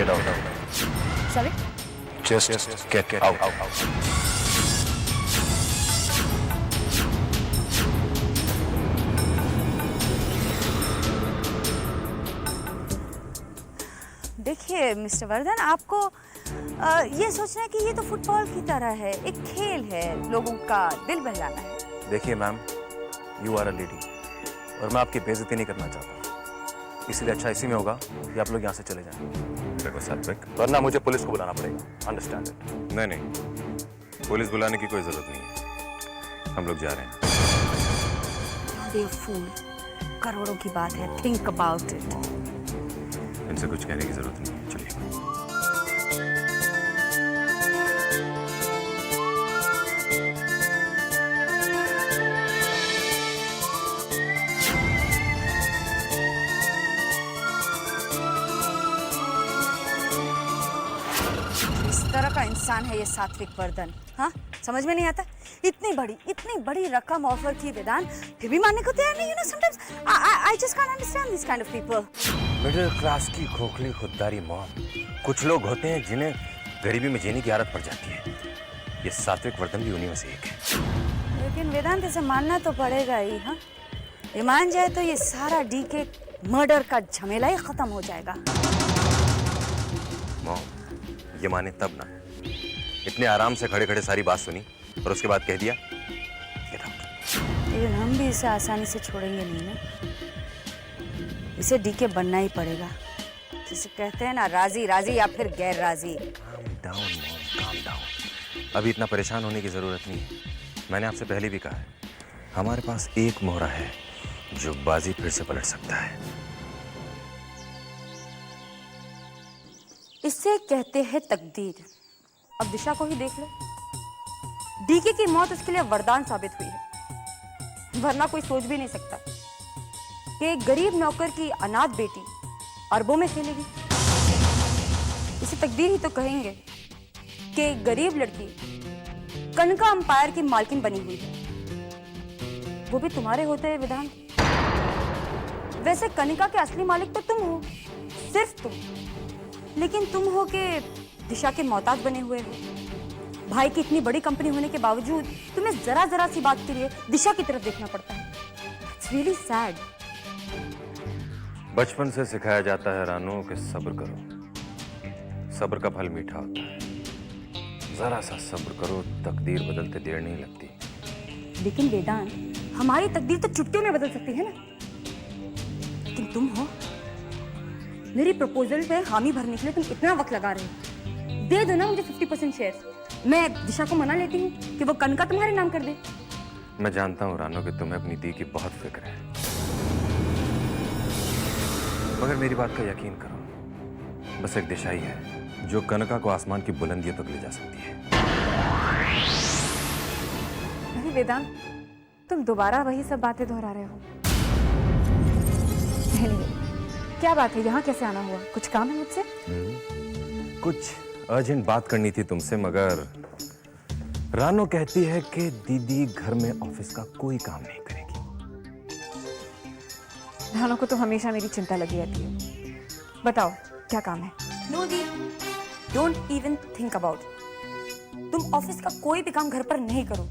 Get out. Sorry? Just get out. देखिए mister Vardhan, आपको ये सोचना है कि ये तो फुटबॉल की तरह है, एक खेल है, लोगों का दिल बहलाना है। देखिए ma'am, you are a lady और मैं आपकी बेइज्जती नहीं करना चाहता, इसलिए अच्छा इसी में होगा कि आप लोग यहाँ से चले जाएं। देखो सात्विक, वरना मुझे पुलिस को बुलाना पड़ेगा। Understand it? नहीं, पुलिस बुलाने की कोई जरूरत नहीं है, हम लोग जा रहे हैं। बेवकूफ, करोड़ों की बात है, थिंक अबाउट इट। इनसे कुछ कहने की जरूरत नहीं है, चलिए। इस तरह का इंसान है ये सात्विक वर्धन, हाँ? समझ में नहीं आता? इतनी बड़ी रकम ऑफर की वेदांत, फिर भी मानने को तैयार नहीं। Sometimes I just can't understand these kind of people. Middle class की खोखली खुददारी मॉम। कुछ लोग होते हैं जिन्हें गरीबी में जीने की आदत पड़ जाती है। ये सात्विक वर्धन भी उन्हीं में से एक है। लेकिन वेदांत इसे मानना तो पड़ेगा ही, हाँ? ये मान जाए तो ये सारा डीके मर्डर का झमेला ही खत्म हो जाएगा। मॉम, ये माने तब ना, इतने आराम से खड़े खड़े सारी बात सुनी और उसके बाद कह दिया Get out. लेकिन हम भी इसे आसानी से छोड़ेंगे नहीं ना, इसे डीके बनना ही पड़ेगा। जिसे कहते हैं ना, राजी राजी या फिर गैर राजी। Calm down, mom, calm down. अभी इतना परेशान होने की जरूरत नहीं है। मैंने आपसे पहले भी कहा है, हमारे पास एक मोहरा है जो बाजी फिर से पलट सकता है। इसे कहते हैं तकदीर। अब दिशा को ही देख लो, डीके की मौत उसके लिए वरदान साबित हुई है, वरना कोई सोच भी नहीं सकता कि एक गरीब नौकर की अनाथ बेटी अरबों में खेलेगी। इसे तकदीर ही तो कहेंगे कि एक गरीब लड़की कनका अंपायर की मालकिन बनी हुई है, वो भी तुम्हारे होते हैं वेदांत। वैसे कनिका के असली मालिक तो तुम हो, सिर्फ तुम, लेकिन तुम हो के दिशा के मोहताज बने हुए हो। भाई की इतनी बड़ी कंपनी होने के बावजूद तुम्हें जरा सी बात के लिए दिशा की तरफ देखना पड़ता है। It's really sad. बचपन से सिखाया जाता है रानू कि सब्र करो, सब्र का फल मीठा होता है। जरा सा सब्र करो, तकदीर बदलते देर नहीं लगती। लेकिन वेदांत, हमारी तकदीर तो चुटकियों में बदल सकती है ना। लेकिन तुम हो, मेरी प्रपोजल पे हामी भरने के लिए तुम इतना वक्त लगा रहे हो। दे दो ना मुझे 50% शेयर्स, मैं दिशा को मना लेती हूँ कि वो कनका तुम्हारे नाम कर दे। मैं जानता हूँ रानू कि तुम्हें अपनी दी की बहुत फिक्र है, मगर मेरी बात का यकीन करो, बस एक दिशा ही है जो कनका को आसमान की बुलंदियों तक ले जा सकती है। अरे वेदांत, तुम दोबारा वही सब बातें दोहरा रहे हो। क्या बात है, यहाँ कैसे आना हुआ? कुछ काम है मुझसे? कुछ अर्जेंट बात करनी थी तुमसे, मगर रानू कहती है कि दीदी घर में ऑफिस का कोई काम नहीं करेगी। रानू को तो हमेशा मेरी चिंता लगी रहती है। बताओ क्या काम है? Know the, don't even think about. तुम ऑफिस का कोई भी काम घर पर नहीं करो।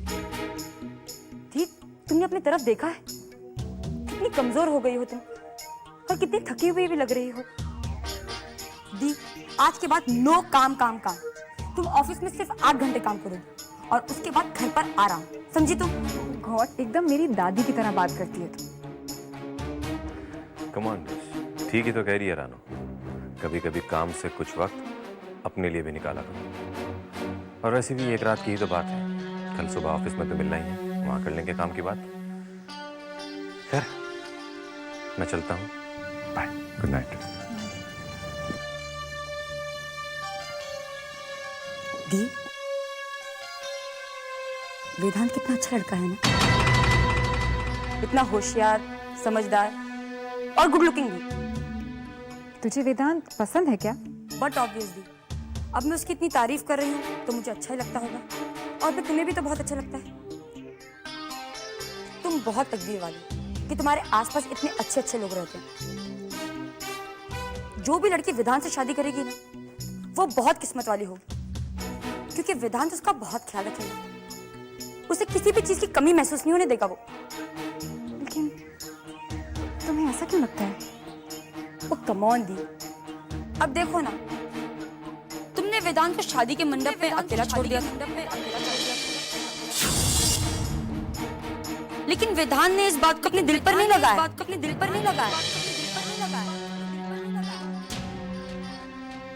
दी, तुमने अपनी तरफ देखा है? कितनी कमजोर हो गई हो तुम, और कितनी थकी हुई भी लग रही हो। दी, आज के बाद नो काम काम काम। तुम ऑफिस में सिर्फ 8 घंटे काम करो और उसके बाद घर पर आराम, समझी तुम? गॉड, एकदम मेरी दादी की तरह बात करती है तुम। कम ऑन, ठीक ही तो कह रही है रानू। कभी कभी काम से कुछ वक्त अपने लिए भी निकाला करो। और वैसे भी एक रात की ही तो बात है, कल सुबह ऑफिस में तो मिलना ही है, वहां कर लेंगे काम की बात। खैर, मैं चलता हूँ, बाय, गुड नाइट। दी, वेदांत कितना अच्छा लड़का है ना, इतना होशियार, समझदार और गुड लुकिंग भी। तुझे वेदांत पसंद है क्या? बट ऑब्वियसली, अब मैं उसकी इतनी तारीफ कर रही हूँ तो मुझे अच्छा ही लगता होगा, और फिर तुम्हें भी तो बहुत अच्छा लगता है। तुम बहुत तकदीर वाली कि तुम्हारे आसपास इतने अच्छे अच्छे लोग रहते हैं। जो भी लड़की वेदांत से शादी करेगी ना, वो बहुत किस्मत वाली होगी, क्योंकि वेदांत उसका बहुत ख्याल रखेगा। उसे किसी भी चीज की कमी महसूस नहीं होने देगा वो। लेकिन तुम्हें ऐसा क्यों लगता है? ओ कम ऑन दी, अब देखो ना, तुमने वेदांत को शादी के मंडप पे अकेला छोड़ दिया था, लेकिन वेदांत ने इस बात को अपने दिल पर नहीं लगाया,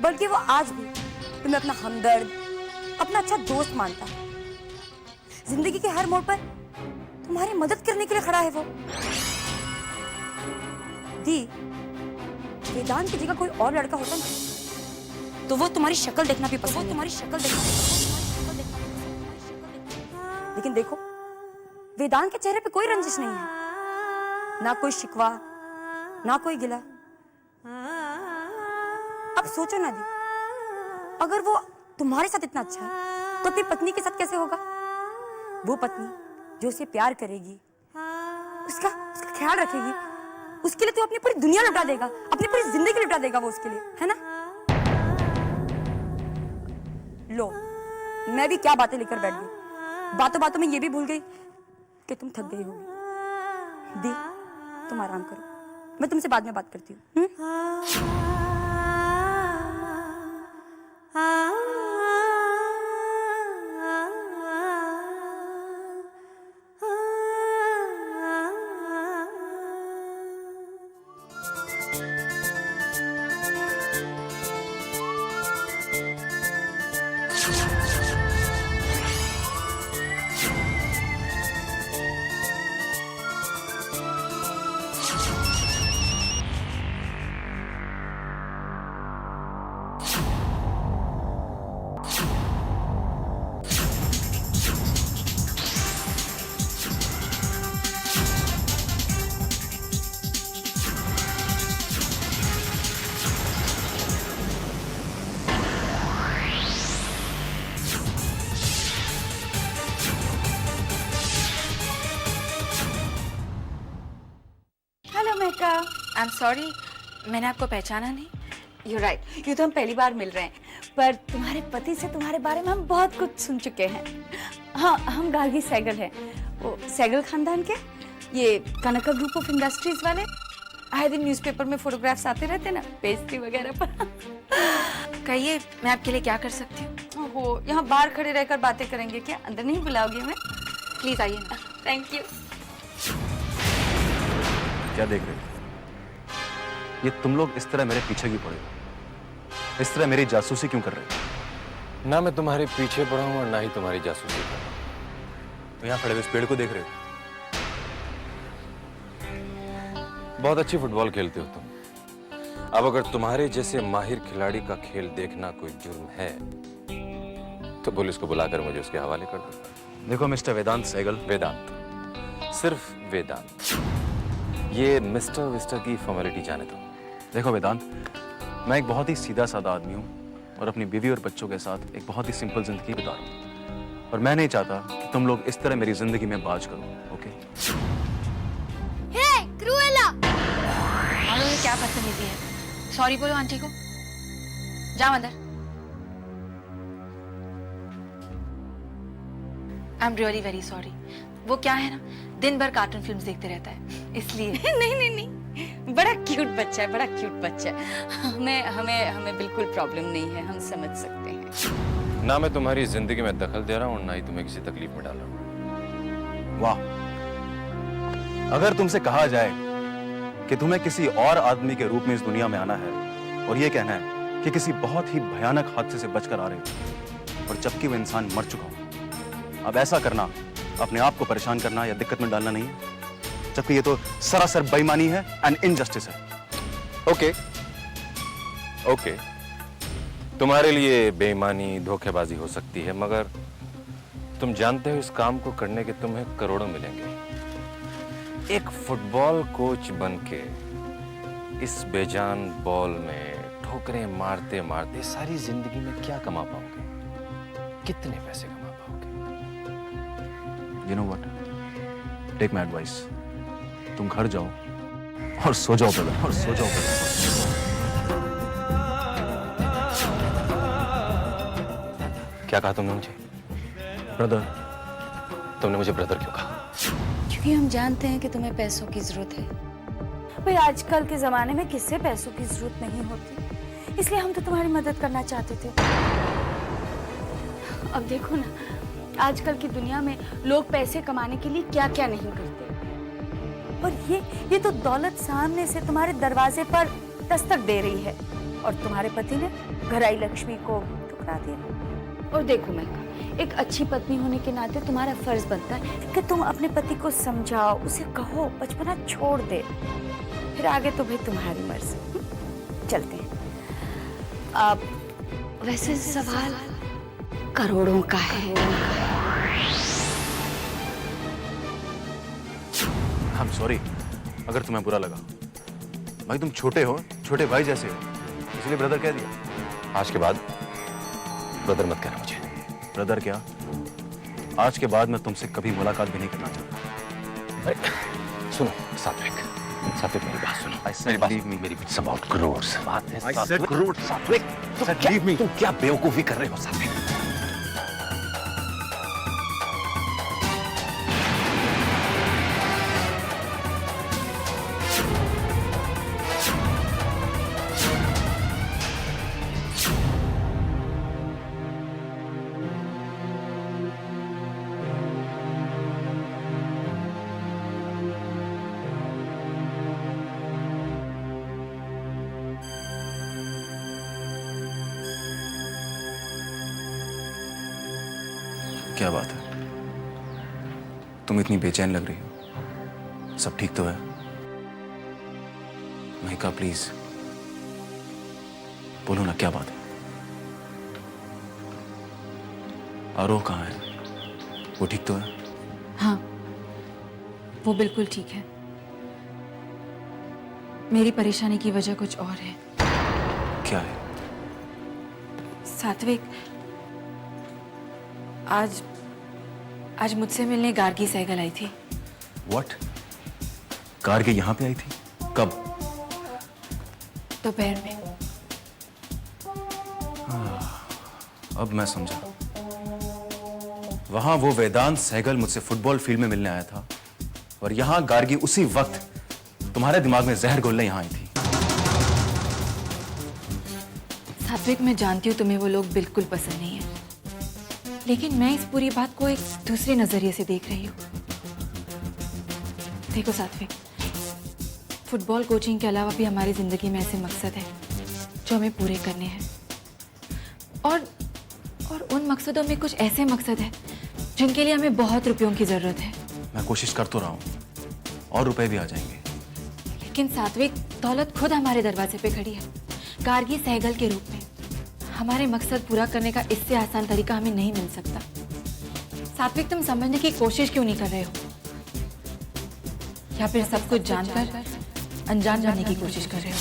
बल्कि वो आज भी तुम्हें अपना हमदर्द, अपना अच्छा दोस्त मानता है। जिंदगी के हर मोड़ पर तुम्हारी मदद करने के लिए खड़ा है वो। दी, वेदांत की जगह कोई और लड़का होता ना, तो वो तुम्हारी शक्ल देखना भी पसंद, लेकिन देखो, वेदांत के चेहरे पे कोई रंजिश नहीं है, ना कोई शिकवा, ना कोई गिला। अब सोचो ना दी, अगर वो तुम्हारे साथ इतना अच्छा है, तो अपनी पत्नी के साथ कैसे होगा? वो पत्नी जो उसे प्यार करेगी, उसका ख्याल रखेगी, उसके लिए तो अपनी पूरी दुनिया लुटा देगा, अपनी पूरी जिंदगी लुटा देगा वो उसके लिए, है ना? लो, मैं भी क्या बातें लेकर बैठ गई। बातों बातों में ये भी भूल गई कि तुम थक गई होगी। दी, तुम आराम करो, मैं तुमसे बाद में बात करती हूँ। आई एम सॉरी, मैंने आपको पहचाना नहीं। You're right, ये तो हम पहली बार मिल रहे हैं, पर तुम्हारे पति से तुम्हारे बारे में हम बहुत कुछ सुन चुके हैं। हाँ, हम गार्गी सैगल हैं, वो सैगल खानदान के, ये कनका ग्रुप ऑफ इंडस्ट्रीज वाले। आए दिन न्यूज़पेपर में फोटोग्राफ्स आते रहते ना, पेस्ट्री वगैरह पर। कहिए, मैं आपके लिए क्या कर सकती हूँ? वो यहाँ बाहर खड़े रहकर बातें करेंगे क्या? अंदर नहीं बुलाओगे हमें? प्लीज आइए ना। Thank you. क्या देख रहे हो? ये तुम लोग इस तरह मेरे पीछे क्यों पड़े हो? इस तरह मेरी जासूसी क्यों कर रहे हो? ना मैं तुम्हारे पीछे पड़ा हूं और ना ही तुम्हारी जासूसी कर रहा हूं। तो यहाँ खड़े हुए इस पेड़ को देख रहे हो? बहुत अच्छी फुटबॉल खेलते हो तुम। अब अगर तुम्हारे जैसे माहिर खिलाड़ी का खेल देखना कोई जुर्म है, तो पुलिस को बुलाकर मुझे उसके हवाले कर दो। देखो मिस्टर वेदांत सहगल, वेदांत, सिर्फ वेदांत। ये मिस्टर विस्टर की फॉर्मेलिटी जाने दो। देखो वेदांत, मैं एक बहुत ही सीधा साधा आदमी हूँ और अपनी बीवी और बच्चों के साथ एक बहुत ही सिंपल जिंदगी बिता रहा हूँ, और मैं नहीं चाहता कि तुम लोग इस तरह मेरी जिंदगी में बाज करो। ओके? हे क्रूएला, मालूम है क्या बदतमीजी है? सॉरी बोलो आंटी को। जाओ अंदर। I am really very sorry. वो क्या है ना, दिन भर कार्टून फिल्म्स देखते रहता है, इसलिए। नहीं, बड़ा क्यूट बच्चा है, बड़ा क्यूट बच्चा है। हमें बिल्कुल प्रॉब्लम नहीं है, हम समझ सकते हैं। ना मैं तुम्हारी जिंदगी में दखल दे रहा हूँ और ना ही तुम्हें किसी तकलीफ में डाल रहा हूँ। वाह! अगर तुमसे कहा जाए कि तुम्हें किसी और आदमी के रूप में इस दुनिया में आना है और ये कहना है कि किसी बहुत ही भयानक हादसे से बचकर आ रहे हो, और जबकि वो इंसान मर चुका हो, अब ऐसा करना अपने आप को परेशान करना या दिक्कत में डालना नहीं है, जबकि ये तो सरासर बेईमानी है एंड इनजस्टिस है। ओके, तुम्हारे लिए बेईमानी, धोखेबाजी हो सकती है, मगर तुम जानते हो इस काम को करने के तुम्हें करोड़ों मिलेंगे। एक फुटबॉल कोच बनके इस बेजान बॉल में ठोकरें मारते मारते सारी जिंदगी में क्या कमा पाओगे? कितने पैसे कमा पाओगे? You know what? Take my advice. तुम घर जाओ और सो जाओ ब्रदर, और सो जाओ ब्रदर। क्या कहा तुमने मुझे? ब्रदर। तुमने मुझे ब्रदर क्यों कहा? क्योंकि हम जानते हैं कि तुम्हें पैसों की जरूरत है। भाई आजकल के जमाने में किससे पैसों की जरूरत नहीं होती, इसलिए हम तो तुम्हारी मदद करना चाहते थे। अब देखो ना, आजकल की दुनिया में लोग पैसे कमाने के लिए क्या क्या नहीं करते, और ये तो दौलत सामने से तुम्हारे दरवाजे पर दस्तक दे रही है, और तुम्हारे पति ने घराई लक्ष्मी को ठुकरा दिया। और देखो मेघा, एक अच्छी पत्नी होने के नाते तुम्हारा फर्ज बनता है कि तुम अपने पति को समझाओ, उसे कहो बचपना छोड़ दे, फिर आगे तो भाई तुम्हारी मर्जी। चलते हैं। अब वैसे सवाल करोड़ों का है। I'm sorry अगर तुम्हें बुरा लगा। भाई तुम छोटे हो, छोटे भाई जैसे हो, इसलिए ब्रदर कह दिया। आज के बाद ब्रदर मत कहना मुझे। ब्रदर क्या, आज के बाद मैं तुमसे कभी मुलाकात भी नहीं करना चाहता। सुनो सात्विक, सात्विक मेरी बात सुनो। मेरी बात, मेरी इट्स अबाउट करोड़ बात है। सात्विक करोड़, सात्विक तुम क्या बेवकूफी कर रहे हो सात्विक? क्या बात है, तुम इतनी बेचैन लग रही हो? सब ठीक तो है? महिका प्लीज बोलो ना, क्या बात है? आरोह कहाँ है? वो ठीक तो है? हाँ, वो बिल्कुल ठीक है। मेरी परेशानी की वजह कुछ और है। क्या है? सात्विक, आज मुझसे मिलने गार्गी सहगल आई थी। व्हाट? गार्गी यहाँ पे आई थी? कब? दोपहर में। अब मैं समझा। वहां वो वेदांत सहगल मुझसे फुटबॉल फील्ड में मिलने आया था, और यहां गार्गी उसी वक्त तुम्हारे दिमाग में जहर घोलने यहां आई थी। सात्विक, मैं जानती हूँ तुम्हें वो लोग बिल्कुल पसंद नहीं है, लेकिन मैं इस पूरी बात को एक दूसरे नजरिए से देख रही हूँ। देखो सात्विक, फुटबॉल कोचिंग के अलावा भी हमारी जिंदगी में ऐसे मकसद हैं जो हमें पूरे करने हैं, और उन मकसदों में कुछ ऐसे मकसद हैं जिनके लिए हमें बहुत रुपयों की जरूरत है। मैं कोशिश कर तो रहा हूं, और रुपए भी आ जाएंगे। लेकिन सात्विक, दौलत खुद हमारे दरवाजे पे खड़ी है, गार्गी सहगल के रूप में। हमारे मकसद पूरा करने का इससे आसान तरीका हमें नहीं मिल सकता। सात्विक, तुम समझने की कोशिश क्यों नहीं कर रहे हो? या फिर सब कुछ जानकर अनजान रहने की कोशिश कर रहे हो?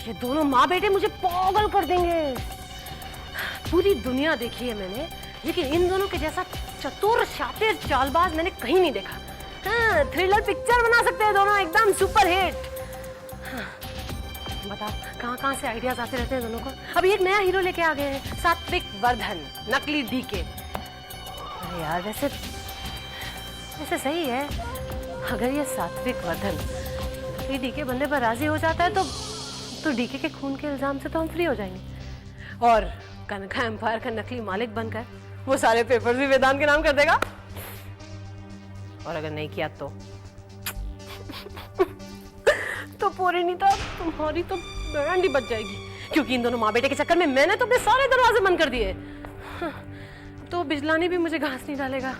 ये दोनों माँ बेटे मुझे पागल कर देंगे। पूरी दुनिया देखी है मैंने, लेकिन इन दोनों के जैसा चतुर शातिर चालबाज मैंने कहीं नहीं देखा। हाँ, थ्रिलर पिक्चर बना सकते हैं दोनों, एकदम सुपर हिट। हाँ, बताओ कहाँ से आइडियाज आते रहते हैं दोनों को। अभी एक नया हीरो लेके आ गए हैं, सात्विक वर्धन, नकली डीके। अरे यार, वैसे सही है, अगर ये सात्विक वर्धन नकली डीके बनने पर राजी हो जाता है तो डीके के खून के इल्जाम से तो हम फ्री हो जाएंगे, और कनका एम्पायर का नकली मालिक बनकर वो सारे पेपर भी वेदांत के नाम कर देगा। और अगर नहीं किया तो पोरिनीता, तुम्हारी तो बैंड ही बच जाएगी, क्योंकि इन दोनों माँ बेटे के चक्कर में मैंने तो अपने सारे दरवाजे बंद कर दिए। तो बिजलानी भी मुझे घास नहीं डालेगा।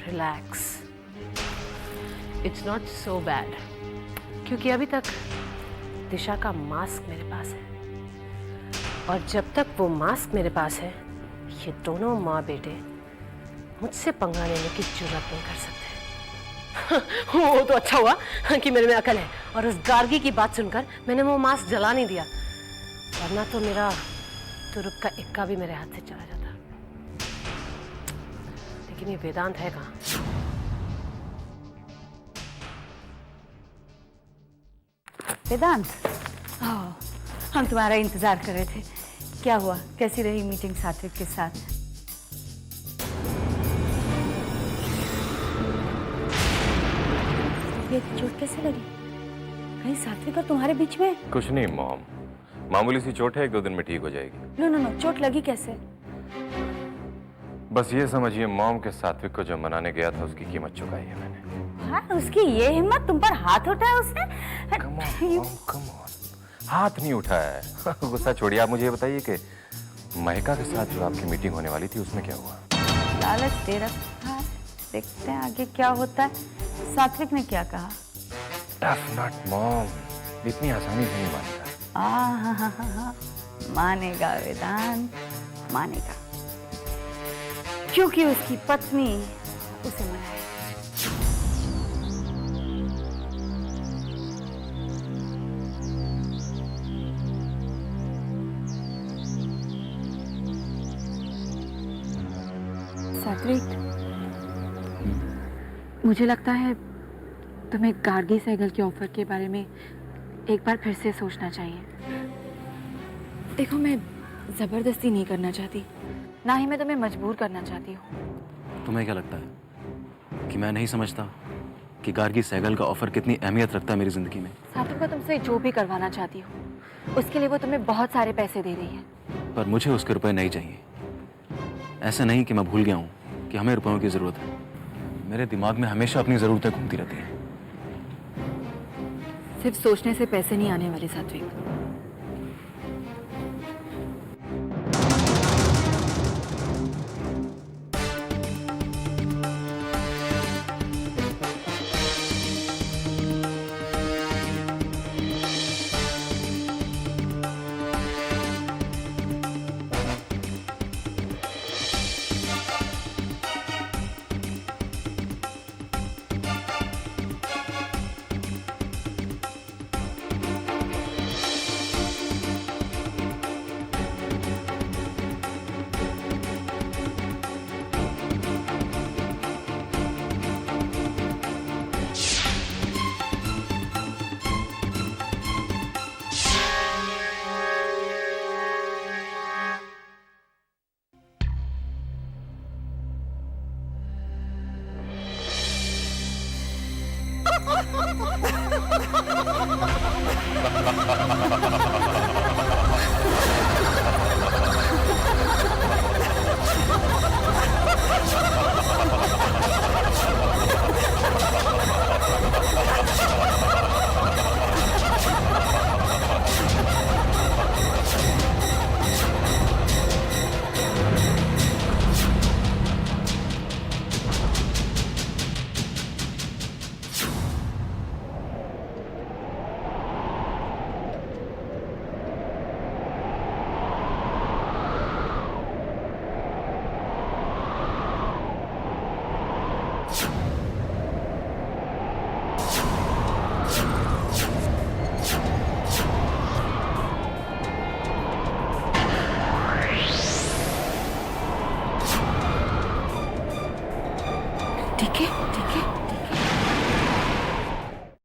Relax, it's not so bad, क्योंकि अभी तक दिशा का मास्क मेरे पास है, और जब तक वो मास्क मेरे पास है, ये दोनों माँ बेटे मुझसे पंगा लेने की जरूरत नहीं कर सकते। वो तो अच्छा हुआ कि मेरे में अकल है, और उस गार्गी की बात सुनकर मैंने वो मास्क जला नहीं दिया, वरना तो मेरा तुरुप का इक्का भी मेरे हाथ से चला जाता। लेकिन ये वेदांत है कहाँ? वेदांत, हम तुम्हारा इंतजार कर रहे थे। क्या हुआ, कैसी रही मीटिंग सात्विक के साथ? ये चोट कैसे लगी? कहीं सात्विक और तुम्हारे बीच में? कुछ नहीं मॉम, मामूली सी चोट है, 1-2 दिन में ठीक हो जाएगी। नो नो नो, चोट लगी कैसे? बस ये समझिए मॉम के सात्विक को जो मनाने गया था उसकी कीमत चुकाई है मैंने। हाँ, उसकी ये हिम्मत, तुम पर हाथ उठाया उसने? Come on mom, come on, हाथ नहीं उठाया है। गुस्सा छोड़िए, आप मुझे ये बताइए कि महिका के साथ जो आपकी मीटिंग होने वाली थी उसमें क्या हुआ? लालच दे रखा है, देखते हैं आगे क्या होता है। सात्विक ने क्या कहा? टफ नट मॉम, इतनी आसानी से नहीं मानेगा। हाँ, मानेगा वेदांत, मानेगा, क्योंकि उसकी पत्नी उसे मनाए। सात्विक, मुझे लगता है तुम्हें गार्गी सहगल के ऑफर के बारे में एक बार फिर से सोचना चाहिए। देखो, मैं ज़बरदस्ती नहीं करना चाहती, ना ही मैं तुम्हें मजबूर करना चाहती हूँ। तुम्हें क्या लगता है कि मैं नहीं समझता कि गार्गी सहगल का ऑफर कितनी अहमियत रखता है मेरी जिंदगी में? सात्विक, मैं तुमसे जो भी करवाना चाहती हूँ उसके लिए वो तुम्हें बहुत सारे पैसे दे रही है। पर मुझे उसके रुपए नहीं चाहिए। ऐसा नहीं कि मैं भूल गया हूँ कि हमें रुपयों की जरूरत है। मेरे दिमाग में हमेशा अपनी जरूरतें घूमती रहती हैं। सिर्फ सोचने से पैसे नहीं आने वाले सात्विक।